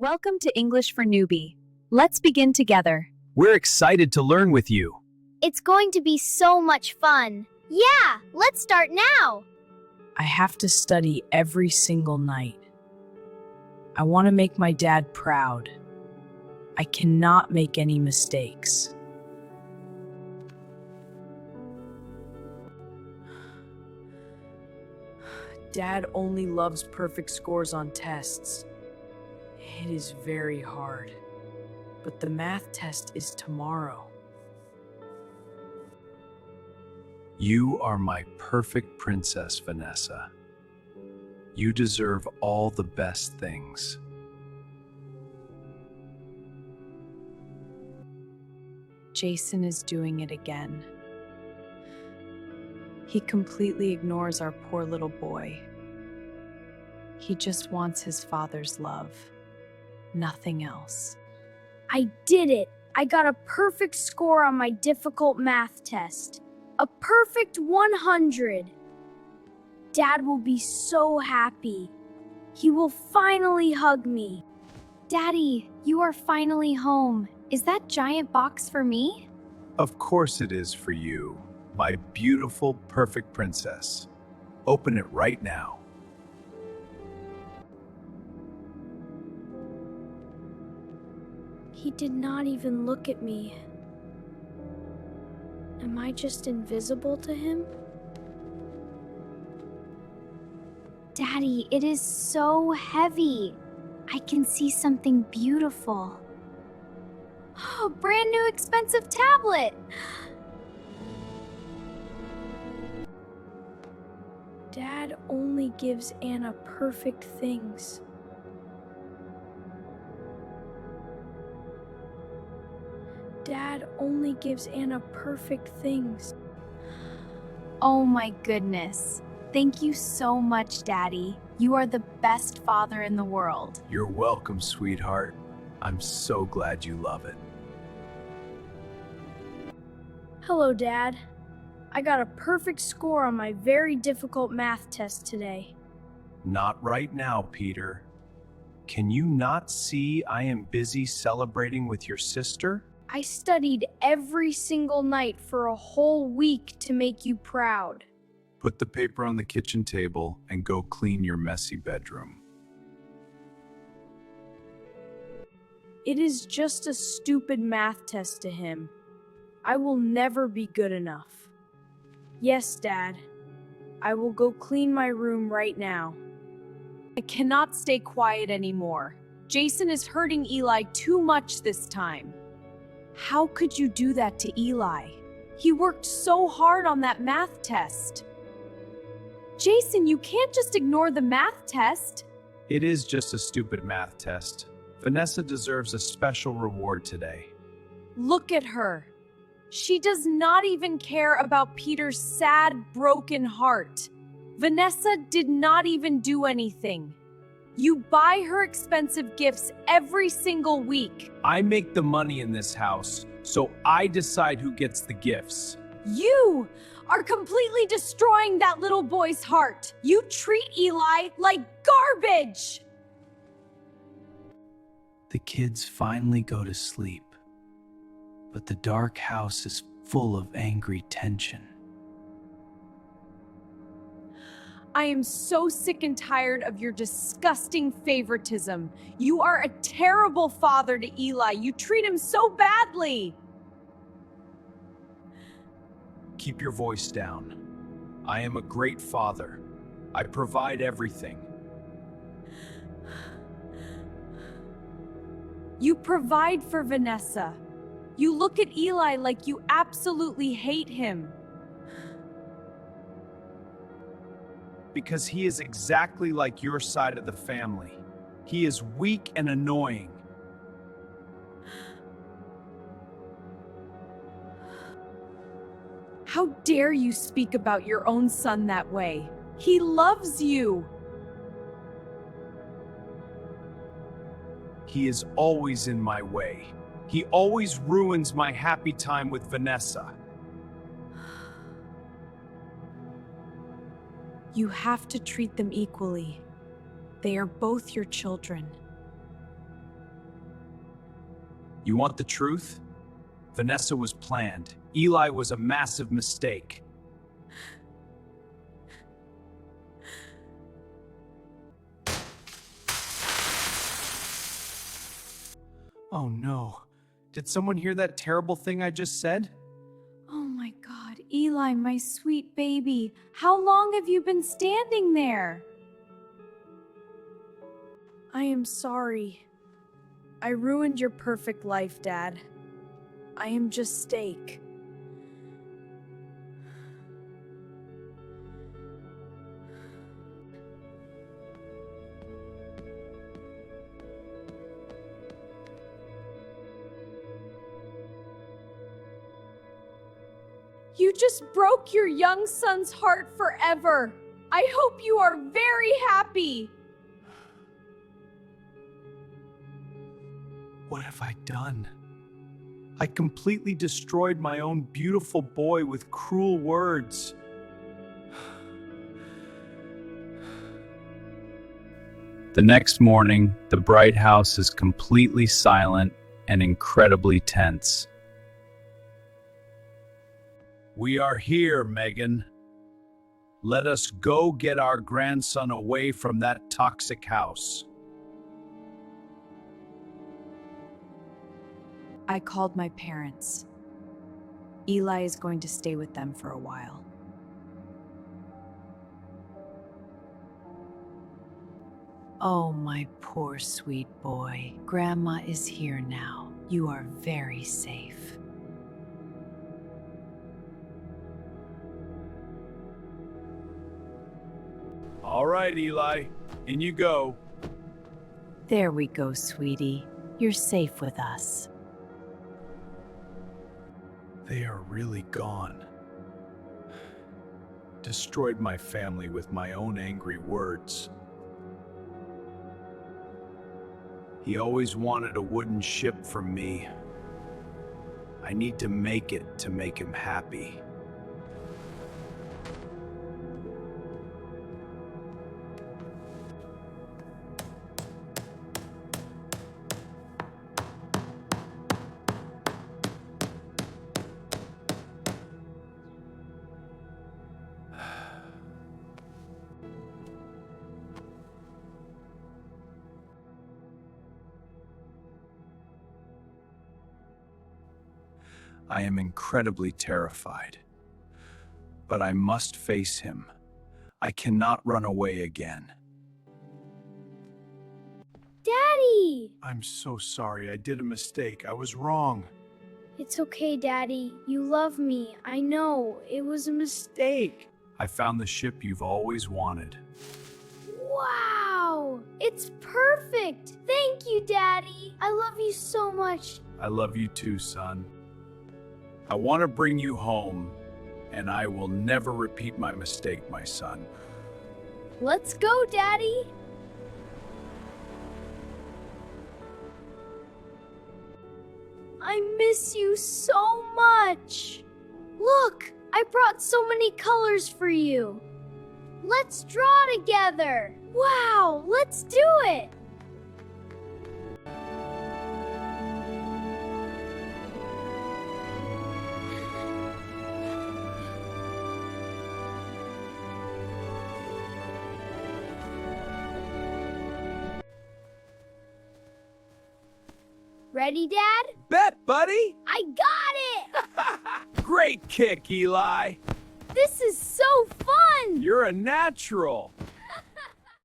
Welcome to English for Newbie. Let's begin together. We're excited to learn with you. It's going to be so much fun. Yeah, let's start now. I have to study every single night. I want to make my dad proud. I cannot make any mistakes. Dad only loves perfect scores on tests. It is very hard. But the math test is tomorrow. You are my perfect princess, Vanessa. You deserve all the best things. Jason is doing it again. He completely ignores our poor little boy. He just wants his father's love. Nothing else. I did it. I got a perfect score on my difficult math test. A perfect 100. Dad will be so happy. He will finally hug me. Daddy, you are finally home. Is that giant box for me? Of course it is for you, my beautiful, perfect princess. Open it right now. He did not even look at me. Am I just invisible to him? Daddy, it is so heavy. I can see something beautiful. Oh, brand new expensive tablet. Dad only gives Anna perfect things. Dad only gives Anna perfect things. Oh my goodness. Thank you so much, Daddy. You are the best father in the world. You're welcome, sweetheart. I'm so glad you love it. Hello, Dad. I got a perfect score on my very difficult math test today. Not right now, Peter. Can you not see I am busy celebrating with your sister? I studied every single night for a whole week to make you proud. Put the paper on the kitchen table and go clean your messy bedroom. It is just a stupid math test to him. I will never be good enough. Yes, Dad. I will go clean my room right now. I cannot stay quiet anymore. Jason is hurting Eli too much this time. How could you do that to Eli? He worked so hard on that math test. Jason, you can't just ignore the math test. It is just a stupid math test. Vanessa deserves a special reward today. Look at her. She does not even care about Peter's sad, broken heart. Vanessa did not even do anything. You buy her expensive gifts every single week. I make the money in this house, so I decide who gets the gifts. You are completely destroying that little boy's heart. You treat Eli like garbage. The kids finally go to sleep, but the dark house is full of angry tension. I am so sick and tired of your disgusting favoritism. You are a terrible father to Eli. You treat him so badly. Keep your voice down. I am a great father. I provide everything. You provide for Vanessa. You look at Eli like you absolutely hate him. Because he is exactly like your side of the family. He is weak and annoying. How dare you speak about your own son that way? He loves you. He is always in my way. He always ruins my happy time with Vanessa. You have to treat them equally. They are both your children. You want the truth? Vanessa was planned. Eli was a massive mistake. Oh no. Did someone hear that terrible thing I just said? Oh my God, Eli, my sweet baby. How long have you been standing there? I am sorry. I ruined your perfect life, Dad. I am just steak. You just broke your young son's heart forever. I hope you are very happy. What have I done? I completely destroyed my own beautiful boy with cruel words. The next morning, the bright house is completely silent and incredibly tense. We are here, Megan. Let us go get our grandson away from that toxic house. I called my parents. Eli is going to stay with them for a while. Oh, my poor sweet boy. Grandma is here now. You are very safe. All right, Eli, in you go. There we go, sweetie. You're safe with us. They are really gone. Destroyed my family with my own angry words. He always wanted a wooden ship from me. I need to make it to make him happy. I am incredibly terrified, but I must face him. I cannot run away again. Daddy! I'm so sorry. I did a mistake. I was wrong. It's okay, Daddy. You love me. I know. It was a mistake. I found the ship you've always wanted. Wow! It's perfect! Thank you, Daddy. I love you so much. I love you too, son. I want to bring you home, and I will never repeat my mistake, my son. Let's go, Daddy. I miss you so much. Look, I brought so many colors for you. Let's draw together. Wow, let's do it. Ready, Dad? Bet, buddy! I got it! Great kick, Eli! This is so fun! You're a natural!